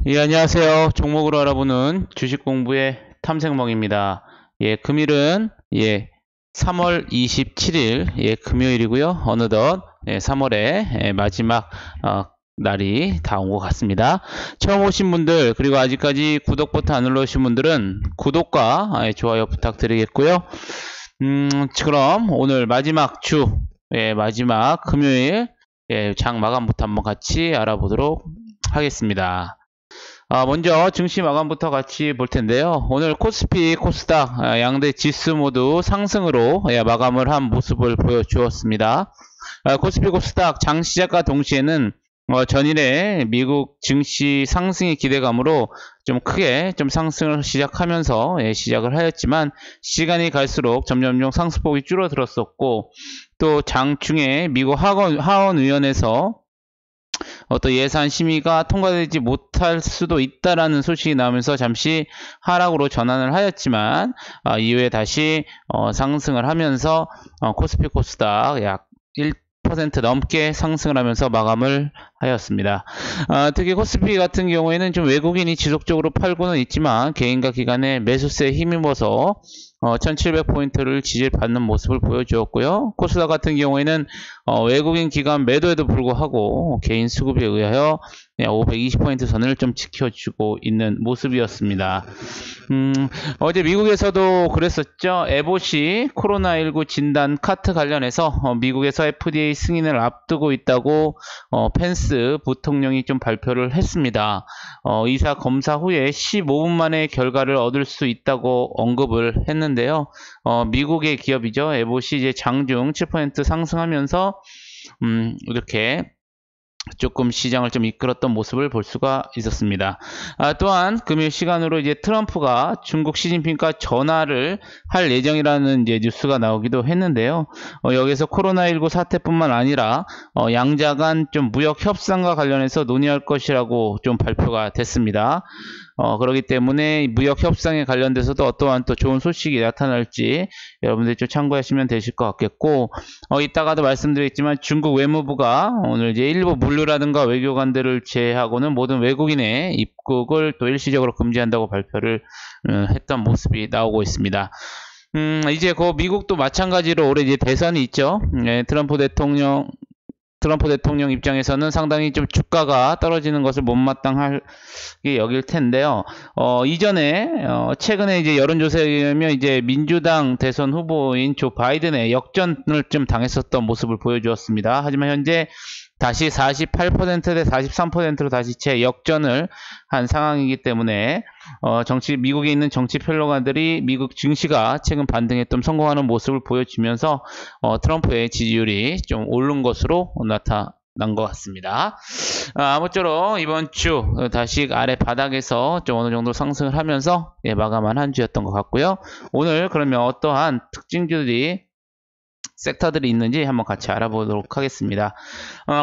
예, 안녕하세요. 종목으로 알아보는 주식 공부의 탐색멍입니다. 예, 금일은 3월 27일 금요일이고요. 어느덧 3월의 마지막 날이 다 온 것 같습니다. 처음 오신 분들 그리고 아직까지 구독 버튼 안 눌러주신 분들은 구독과 좋아요 부탁드리겠고요. 그럼 오늘 마지막 마지막 금요일 장 마감부터 한번 같이 알아보도록 하겠습니다. 먼저 증시 마감부터 같이 볼 텐데요. 오늘 코스피, 코스닥 양대 지수 모두 상승으로 마감을 한 모습을 보여주었습니다. 코스피, 코스닥 장 시작과 동시에는 전일에 미국 증시 상승의 기대감으로 좀 크게 좀 상승을 시작하면서 시작을 하였지만 시간이 갈수록 점점 상승폭이 줄어들었었고 또 장중에 미국 하원의원에서 어떤 예산 심의가 통과되지 못할 수도 있다라는 소식이 나오면서 잠시 하락으로 전환을 하였지만 이후에 다시 상승을 하면서 코스피 코스닥 약 1% 넘게 상승을 하면서 마감을 하였습니다. 특히 코스피 같은 경우에는 좀 외국인이 지속적으로 팔고는 있지만 개인과 기관의 매수세에 힘입어서 1700포인트를 지지받는 모습을 보여주었고요. 코스닥 같은 경우에는 외국인 기관 매도에도 불구하고 개인 수급에 의하여 520포인트 선을 좀 지켜주고 있는 모습이었습니다. 어제 미국에서도 그랬었죠. 에보시 코로나19 진단 카트 관련해서 미국에서 FDA 승인을 앞두고 있다고 펜스 부통령이 좀 발표를 했습니다. 이사 검사 후에 15분 만에 결과를 얻을 수 있다고 언급을 했는데요. 미국의 기업이죠. 에보시 이제 장중 7% 상승하면서 이렇게 조금 시장을 좀 이끌었던 모습을 볼 수가 있었습니다. 또한 금요일 시간으로 이제 트럼프가 중국 시진핑과 전화를 할 예정이라는 이제 뉴스가 나오기도 했는데요. 여기서 코로나19 사태뿐만 아니라 양자 간 좀 무역 협상과 관련해서 논의할 것이라고 좀 발표가 됐습니다. 그렇기 때문에 무역 협상에 관련돼서도 어떠한 또 좋은 소식이 나타날지 여러분들이 좀 참고하시면 되실 것 같겠고, 이따가도 말씀드렸지만 중국 외무부가 오늘 이제 일부 물류라든가 외교관들을 제외하고는 모든 외국인의 입국을 또 일시적으로 금지한다고 발표를 했던 모습이 나오고 있습니다. 이제 그 미국도 마찬가지로 올해 이제 대선이 있죠. 트럼프 대통령 입장에서는 상당히 좀 주가가 떨어지는 것을 못마땅하게 여길 텐데요. 이전에 최근에 이제 여론조사에 의하면 이제 민주당 대선 후보인 조 바이든의 역전을 좀 당했었던 모습을 보여주었습니다. 하지만 현재 다시 48%대 43%로 다시 재역전을 한 상황이기 때문에 미국에 있는 정치 평론가들이 미국 증시가 최근 반등에 좀 성공하는 모습을 보여주면서 트럼프의 지지율이 좀 오른 것으로 나타난 것 같습니다. 아무쪼록 이번 주 다시 아래 바닥에서 좀 어느 정도 상승을 하면서 마감한 한 주였던 것 같고요. 오늘 그러면 어떠한 특징주들이 섹터들이 있는지 한번 같이 알아보도록 하겠습니다.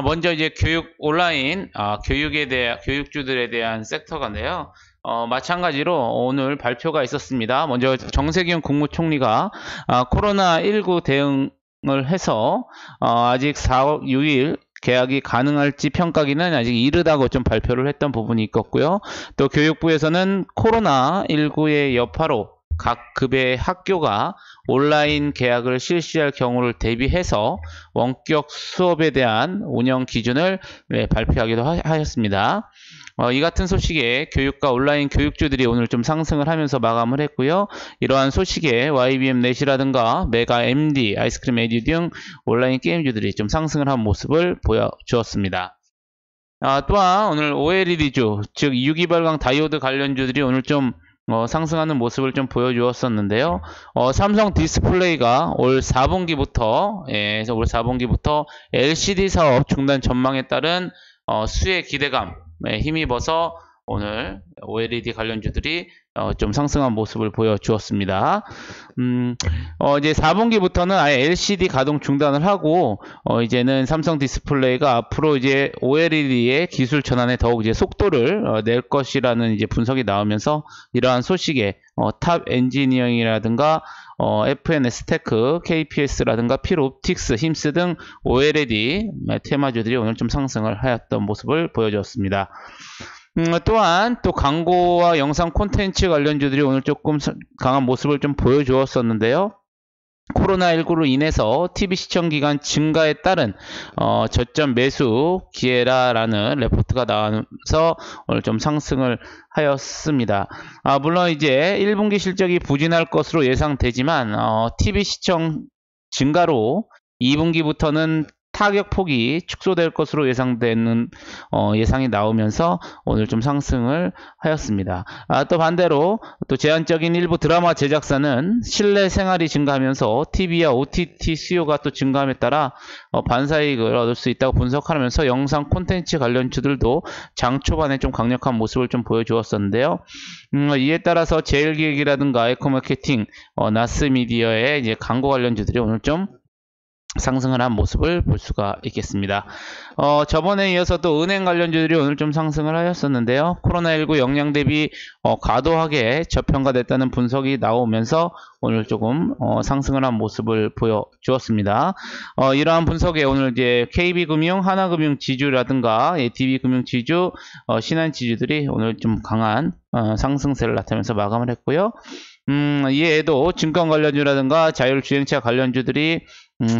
먼저 이제 온라인 교육주들에 대한 섹터가인데요. 마찬가지로 오늘 발표가 있었습니다. 먼저 정세균 국무총리가 코로나19 대응을 해서 아직 4월 6일 개학이 가능할지 평가기는 아직 이르다고 좀 발표를 했던 부분이 있었고요. 또 교육부에서는 코로나19의 여파로 각 급의 학교가 온라인 개학을 실시할 경우를 대비해서 원격 수업에 대한 운영 기준을 발표하기도 하였습니다. 이 같은 소식에 교육과 온라인 교육주들이 오늘 좀 상승을 하면서 마감을 했고요. 이러한 소식에 YBM 넷이라든가 메가 MD, 아이스크림 에듀 등 온라인 게임주들이 좀 상승을 한 모습을 보여주었습니다. 또한 오늘 OLED주, 즉 유기발광 다이오드 관련주들이 오늘 좀 상승하는 모습을 좀 보여주었었는데요. 삼성 디스플레이가 올 4분기부터 LCD 사업 중단 전망에 따른 수혜 기대감 힘입어서 오늘 OLED 관련주들이 좀 상승한 모습을 보여주었습니다. 이제 4분기부터는 아예 LCD 가동 중단을 하고 이제는 삼성 디스플레이가 앞으로 이제 OLED의 기술 전환에 더욱 이제 속도를 낼 것이라는 이제 분석이 나오면서 이러한 소식에 탑 엔지니어링이라든가 FNS 테크, KPS라든가 필옵틱스, 힘스 등 OLED 테마주들이 오늘 좀 상승을 하였던 모습을 보여주었습니다. 또한 또 광고와 영상 콘텐츠 관련주들이 오늘 조금 강한 모습을 좀 보여주었었는데요. 코로나19로 인해서 TV 시청 기간 증가에 따른 저점 매수 기회라라는 레포트가 나와서 오늘 좀 상승을 하였습니다. 물론 이제 1분기 실적이 부진할 것으로 예상되지만 TV 시청 증가로 2분기부터는 타격폭이 축소될 것으로 예상되는 예상이 나오면서 오늘 좀 상승을 하였습니다. 또 반대로 또 제한적인 일부 드라마 제작사는 실내 생활이 증가하면서 TV와 OTT 수요가 또 증가함에 따라 반사이익을 얻을 수 있다고 분석하면서 영상 콘텐츠 관련주들도 장 초반에 좀 강력한 모습을 좀 보여주었었는데요. 이에 따라서 제일기획이라든가 에코마케팅, 나스미디어의 이제 광고 관련주들이 오늘 좀 상승을 한 모습을 볼 수가 있겠습니다. 저번에 이어서도 은행 관련주들이 오늘 좀 상승을 하였었는데요. 코로나19 영향 대비 과도하게 저평가됐다는 분석이 나오면서 오늘 조금 상승을 한 모습을 보여주었습니다. 이러한 분석에 오늘 이제 KB금융, 하나금융 지주라든가 DB금융 지주, 신한지주들이 오늘 좀 강한 상승세를 나타내면서 마감을 했고요. 이에도 증권 관련주라든가 자율주행차 관련주들이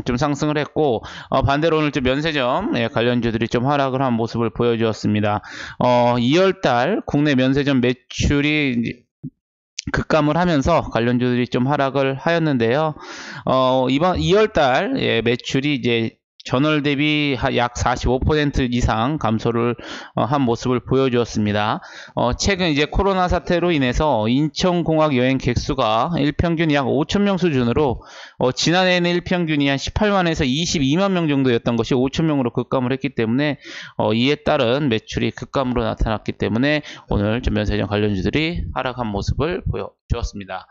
좀 상승을 했고, 반대로 오늘 좀 면세점 관련주들이 좀 하락을 한 모습을 보여주었습니다. 2월달 국내 면세점 매출이 급감을 하면서 관련주들이 좀 하락을 하였는데요. 이번 2월달 매출이 이제 전월 대비 약 45% 이상 감소를 한 모습을 보여주었습니다. 최근 이제 코로나 사태로 인해서 인천공항 여행 객수가 일평균 약 5,000명 수준으로 지난해에는 일평균이 한 18만에서 22만 명 정도였던 것이 5,000명으로 급감을 했기 때문에 이에 따른 매출이 급감으로 나타났기 때문에 오늘 좀 면세점 관련주들이 하락한 모습을 보여주었습니다.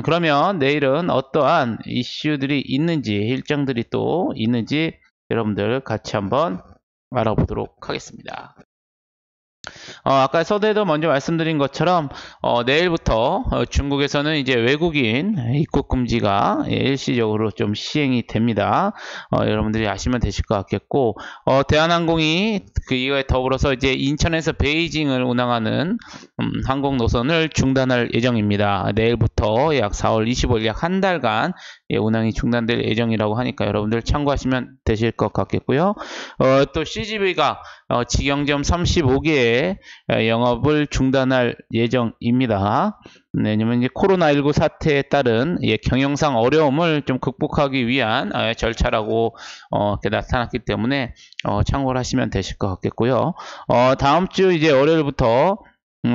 그러면 내일은 어떠한 이슈들이 있는지, 일정들이 또 있는지 여러분들 같이 한번 알아보도록 하겠습니다. 아까 서두에도 먼저 말씀드린 것처럼 내일부터 중국에서는 이제 외국인 입국 금지가 일시적으로 좀 시행이 됩니다. 여러분들이 아시면 되실 것 같겠고, 대한항공이 이거에 더불어서 이제 인천에서 베이징을 운항하는 항공 노선을 중단할 예정입니다. 내일부터 약 4월 25일 약 한 달간 운항이 중단될 예정이라고 하니까 여러분들 참고하시면 되실 것 같겠고요. 또 CGV가 직영점 35개의 영업을 중단할 예정입니다. 왜냐면 이제 코로나19 사태에 따른 경영상 어려움을 좀 극복하기 위한 절차라고 이렇게 나타났기 때문에 참고를 하시면 되실 것 같겠고요. 다음 주 이제 월요일부터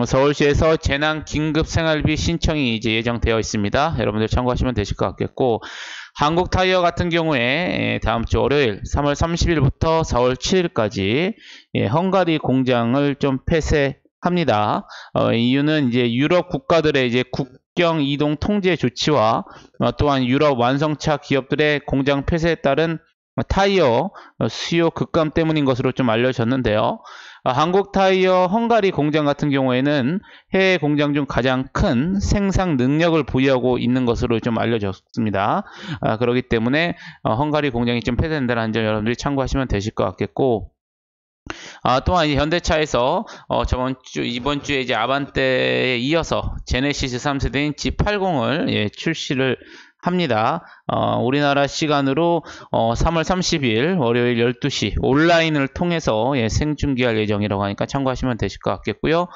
서울시에서 재난 긴급 생활비 신청이 이제 예정되어 있습니다. 여러분들 참고하시면 되실 것 같겠고, 한국타이어 같은 경우에 다음 주 월요일 3월 30일부터 4월 7일까지 헝가리 공장을 좀 폐쇄합니다. 이유는 이제 유럽 국가들의 이제 국경 이동 통제 조치와 또한 유럽 완성차 기업들의 공장 폐쇄에 따른 타이어 수요 급감 때문인 것으로 좀 알려졌는데요. 한국타이어 헝가리 공장 같은 경우에는 해외 공장 중 가장 큰 생산 능력을 보유하고 있는 것으로 좀 알려졌습니다. 그렇기 때문에 헝가리 공장이 좀 폐쇄된다는 점 여러분들이 참고하시면 되실 것 같겠고, 또한 현대차에서 이번 주에 이제 아반떼에 이어서 제네시스 3세대인 G80을 출시를 합니다. 우리나라 시간으로 3월 30일 월요일 12시 온라인을 통해서 생중계할 예정이라고 하니까 참고하시면 되실 것 같겠고요.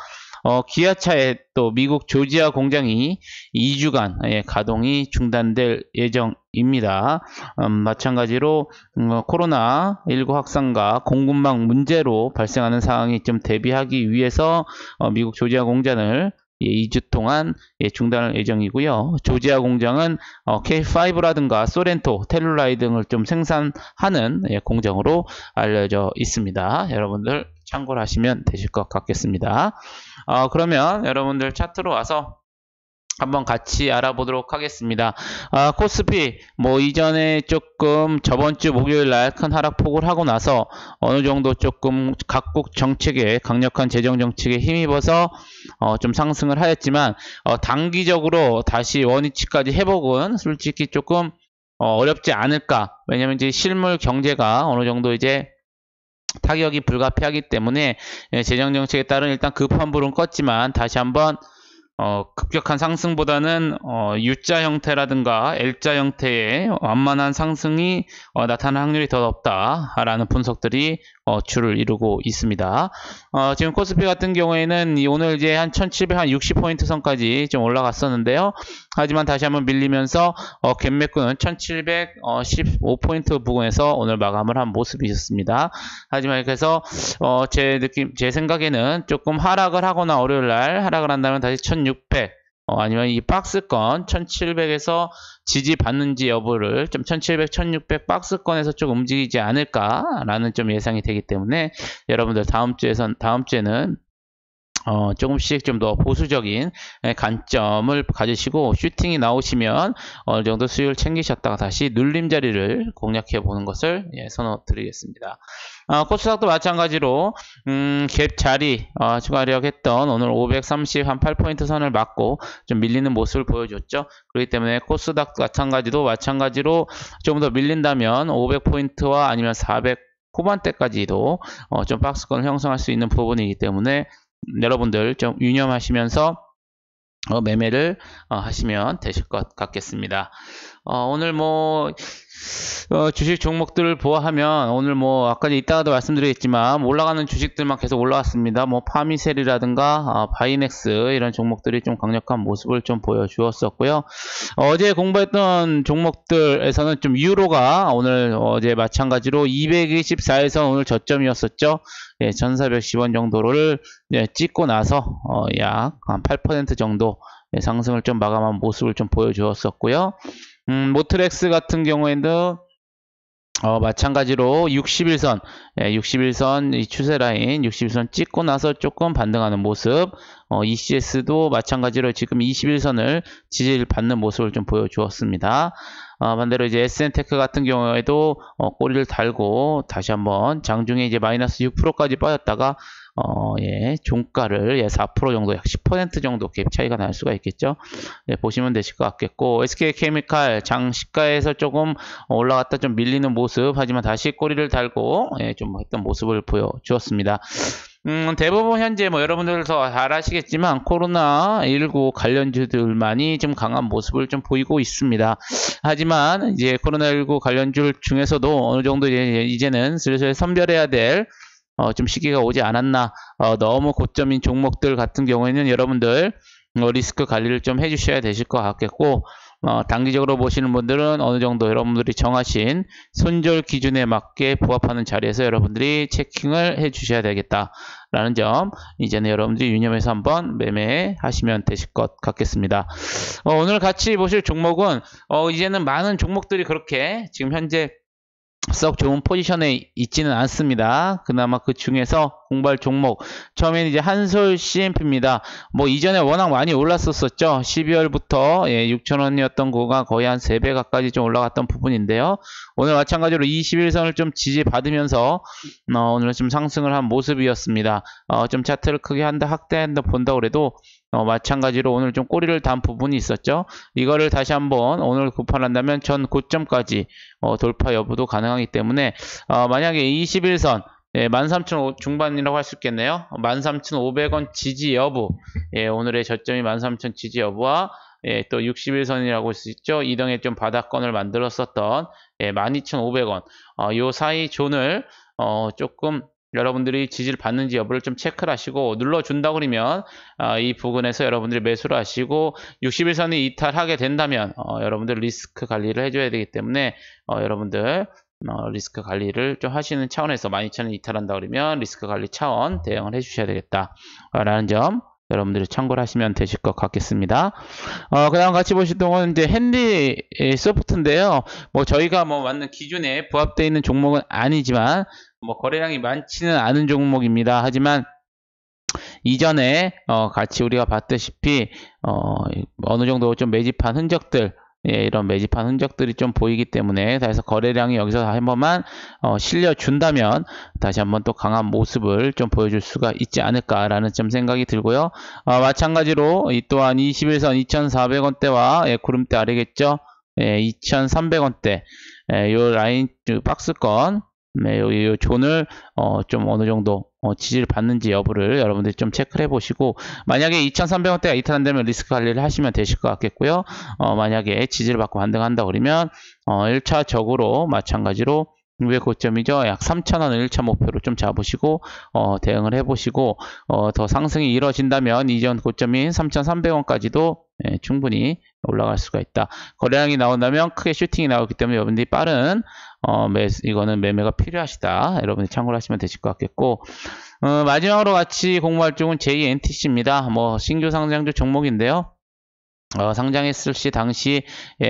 기아차의 또 미국 조지아 공장이 2주간 가동이 중단될 예정입니다. 마찬가지로 코로나19 확산과 공급망 문제로 발생하는 상황이 좀 대비하기 위해서 미국 조지아 공장을 2주 동안 중단할 예정이고요. 조지아 공장은 K5라든가 소렌토, 텔루라이 등을 좀 생산하는 공장으로 알려져 있습니다. 여러분들 참고를 하시면 되실 것 같겠습니다. 그러면 여러분들 차트로 와서 한번 같이 알아보도록 하겠습니다. 코스피 이전에 조금 저번주 목요일날 큰 하락폭을 하고 나서 어느 정도 조금 각국 정책에 강력한 재정 정책에 힘입어서 좀 상승을 하였지만 단기적으로 다시 원위치까지 회복은 솔직히 조금 어렵지 않을까. 왜냐면 이제 실물 경제가 어느 정도 이제 타격이 불가피하기 때문에 재정 정책에 따른 일단 급한 불은 껐지만 다시 한번 급격한 상승보다는 U자 형태라든가 L자 형태의 완만한 상승이 나타날 확률이 더 높다라는 분석들이 주를 이루고 있습니다. 지금 코스피 같은 경우에는 오늘 이제 한 1760포인트 선까지 좀 올라갔었는데요. 하지만 다시 한번 밀리면서 갭 메꾸는 1715포인트 부근에서 오늘 마감을 한 모습이 있었습니다. 하지만 그래서 제 생각에는 조금 하락을 하거나 월요일날 하락을 한다면 다시 1600 아니면 이 박스권 1700에서 지지받는지 여부를 좀 1700, 1600 박스권에서 좀 움직이지 않을까라는 좀 예상이 되기 때문에 여러분들 다음 주에는 조금씩 좀 더 보수적인 관점을 가지시고 슈팅이 나오시면 어느 정도 수익을 챙기셨다가 다시 눌림 자리를 공략해 보는 것을 선호드리겠습니다. 코스닥도 마찬가지로 갭 자리 추가하려고 했던 오늘 530 한 8포인트 선을 맞고 좀 밀리는 모습을 보여줬죠. 그렇기 때문에 코스닥 마찬가지로 좀 더 밀린다면 500포인트와 아니면 400 후반대까지도 좀 박스권을 형성할 수 있는 부분이기 때문에 여러분들 좀 유념하시면서 매매를 하시면 되실 것 같겠습니다. 오늘 주식 종목들을 보아하면 오늘 아까 이따가도 말씀드리겠지만 올라가는 주식들만 계속 올라왔습니다. 파미셀이라든가 바이넥스 이런 종목들이 좀 강력한 모습을 좀 보여주었었고요. 어제 공부했던 종목들에서는 좀 유로가 오늘 어제 마찬가지로 224에서 오늘 저점이었었죠. 1410원 정도를 찍고 나서 약 한 8% 정도 상승을 좀 마감한 모습을 좀 보여주었었고요. 모트렉스 같은 경우에도 마찬가지로 61선 이 추세 라인 61선 찍고 나서 조금 반등하는 모습. ECS도 마찬가지로 지금 21선을 지지를 받는 모습을 좀 보여주었습니다. 반대로 이제 SN테크 같은 경우에도 꼬리를 달고 다시 한번 장중에 이제 마이너스 6%까지 빠졌다가 종가를 4% 정도, 약 10% 정도 갭 차이가 날 수가 있겠죠. 보시면 되실 것 같겠고, SK케미칼 장시가에서 조금 올라갔다 좀 밀리는 모습, 하지만 다시 꼬리를 달고 좀 했던 모습을 보여주었습니다. 대부분 현재 여러분들 더 잘 아시겠지만 코로나19 관련주들만이 좀 강한 모습을 좀 보이고 있습니다. 하지만 이제 코로나19 관련주 중에서도 어느 정도 이제는 슬슬 선별해야 될 좀 시기가 오지 않았나. 너무 고점인 종목들 같은 경우에는 여러분들 리스크 관리를 좀 해주셔야 되실 것 같겠고, 단기적으로 보시는 분들은 어느 정도 여러분들이 정하신 손절 기준에 맞게 부합하는 자리에서 여러분들이 체킹을 해 주셔야 되겠다라는 점 이제는 여러분들이 유념해서 한번 매매하시면 되실 것 같겠습니다. 오늘 같이 보실 종목은 이제는 많은 종목들이 그렇게 지금 현재 썩 좋은 포지션에 있지는 않습니다. 그나마 그 중에서 공부할 종목, 처음에는 이제 한솔 CMP입니다. 이전에 워낙 많이 올랐었죠. 12월부터 6,000원이었던 거가 거의 한 3배 가까이 좀 올라갔던 부분인데요. 오늘 마찬가지로 21선을 좀 지지받으면서 오늘 좀 상승을 한 모습이었습니다. 좀 차트를 크게 확대한다 본다고 그래도 마찬가지로 오늘 좀 꼬리를 단 부분이 있었죠. 이거를 다시 한번 오늘 급판한다면 전 고점까지 돌파 여부도 가능하기 때문에 만약에 21선 13,000 중반이라고 할 수 있겠네요. 13,500원 지지 여부, 오늘의 저점이 13,000 지지 여부와 또 61선이라고 할 수 있죠. 이등에 좀 바닥권을 만들었었던 12,500원 요 사이 존을 조금 여러분들이 지지를 받는지 여부를 좀 체크를 하시고 눌러준다 그러면 이 부분에서 여러분들이 매수를 하시고 61선이 이탈하게 된다면 여러분들 리스크 관리를 해줘야 되기 때문에 여러분들 리스크 관리를 좀 하시는 차원에서 12,000원 이탈한다 그러면 리스크 관리 차원 대응을 해주셔야 되겠다 라는 점 여러분들이 참고를 하시면 되실 것 같겠습니다. 그 다음 같이 보실 동안 이제 핸디 소프트인데요. 저희가 맞는 기준에 부합되어 있는 종목은 아니지만 거래량이 많지는 않은 종목입니다. 하지만 이전에 같이 우리가 봤다시피 어느 정도 좀 매집한 흔적들, 이런 매집한 흔적들이 좀 보이기 때문에 그래서 거래량이 여기서 한 번만 실려준다면 다시 한번 또 강한 모습을 좀 보여줄 수가 있지 않을까라는 좀 생각이 들고요. 마찬가지로 이 또한 21선 2,400원대와 구름대 아래겠죠. 2,300원대 요 라인 박스권 네, 이 존을 좀 어느 정도 지지를 받는지 여부를 여러분들이 좀 체크를 해보시고, 만약에 2,300원대가 이탈한다면 리스크 관리를 하시면 되실 것 같겠고요. 만약에 지지를 받고 반등한다 그러면 1차적으로 마찬가지로 위에 고점이죠. 약 3,000원을 1차 목표로 좀 잡으시고 대응을 해보시고, 더 상승이 이뤄진다면 이전 고점인 3,300원까지도 충분히 올라갈 수가 있다. 거래량이 나온다면 크게 슈팅이 나오기 때문에 여러분들이 빠른 이거는 매매가 필요하시다. 여러분이 참고를 하시면 되실 것 같겠고, 마지막으로 같이 공부할 쪽은 JNTC입니다. 신규 상장주 종목인데요. 상장했을 시 당시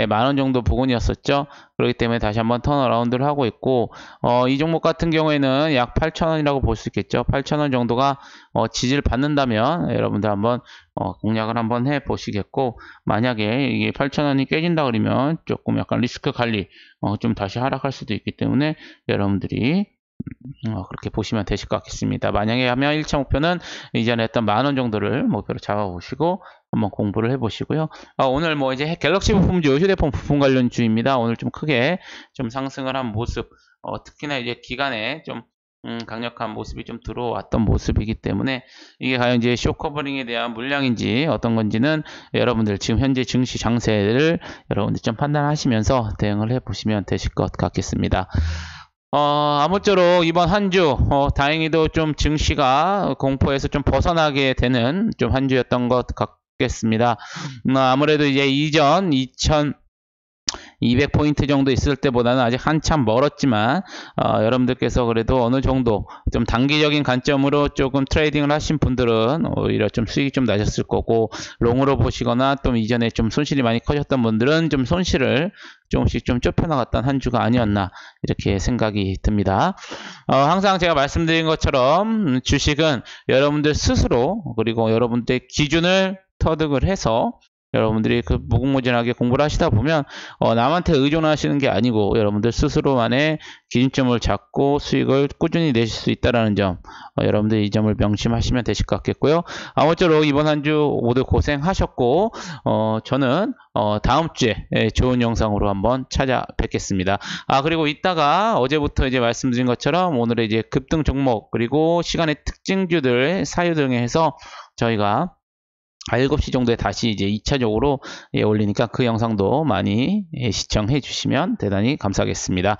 만원 정도 부근이었었죠. 그렇기 때문에 다시 한번 턴어라운드를 하고 있고, 이 종목 같은 경우에는 약 8,000원이라고 볼 수 있겠죠. 8,000원 정도가 지지를 받는다면 여러분들 한번 공략을 한번 해 보시겠고, 만약에 이게 8,000원이 깨진다 그러면 조금 약간 리스크 관리 좀 다시 하락할 수도 있기 때문에 여러분들이 그렇게 보시면 되실 것 같습니다. 만약에 하면 1차 목표는 이전에 했던 만원 정도를 목표로 잡아보시고 한번 공부를 해보시고요. 오늘 이제 갤럭시 부품주, 휴대폰 부품 관련주입니다. 오늘 좀 크게 좀 상승을 한 모습, 특히나 이제 기간에 좀 강력한 모습이 좀 들어왔던 모습이기 때문에 이게 과연 이제 쇼커버링에 대한 물량인지 어떤 건지는 여러분들 지금 현재 증시 장세를 여러분들 좀 판단하시면서 대응을 해보시면 되실 것 같겠습니다. 아무쪼록 이번 한 주, 다행히도 좀 증시가 공포에서 좀 벗어나게 되는 좀 한 주였던 것 같겠습니다. 아무래도 이제 이전 2,200포인트 정도 있을 때보다는 아직 한참 멀었지만, 여러분들께서 그래도 어느 정도 좀 단기적인 관점으로 조금 트레이딩을 하신 분들은 오히려 좀 수익이 좀 나셨을 거고, 롱으로 보시거나 또 이전에 좀 손실이 많이 커졌던 분들은 좀 손실을 조금씩 좀 좁혀나갔던 한 주가 아니었나 이렇게 생각이 듭니다. 항상 제가 말씀드린 것처럼 주식은 여러분들 스스로 그리고 여러분들의 기준을 터득을 해서 여러분들이 무궁무진하게 공부를 하시다 보면 남한테 의존하시는 게 아니고 여러분들 스스로만의 기준점을 잡고 수익을 꾸준히 내실 수 있다는 점, 여러분들 이 점을 명심하시면 되실 것 같겠고요. 아무쪼록 이번 한 주 모두 고생하셨고, 저는 다음 주에 좋은 영상으로 한번 찾아뵙겠습니다. 그리고 이따가 어제부터 이제 말씀드린 것처럼 오늘의 이제 급등 종목 그리고 시간의 특징주들 사유 등에 해서 저희가 7시 정도에 다시 이제 2차적으로 올리니까 그 영상도 많이 시청해 주시면 대단히 감사하겠습니다.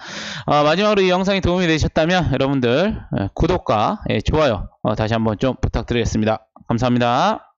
마지막으로 이 영상이 도움이 되셨다면 여러분들 구독과 좋아요 다시 한번 좀 부탁드리겠습니다. 감사합니다.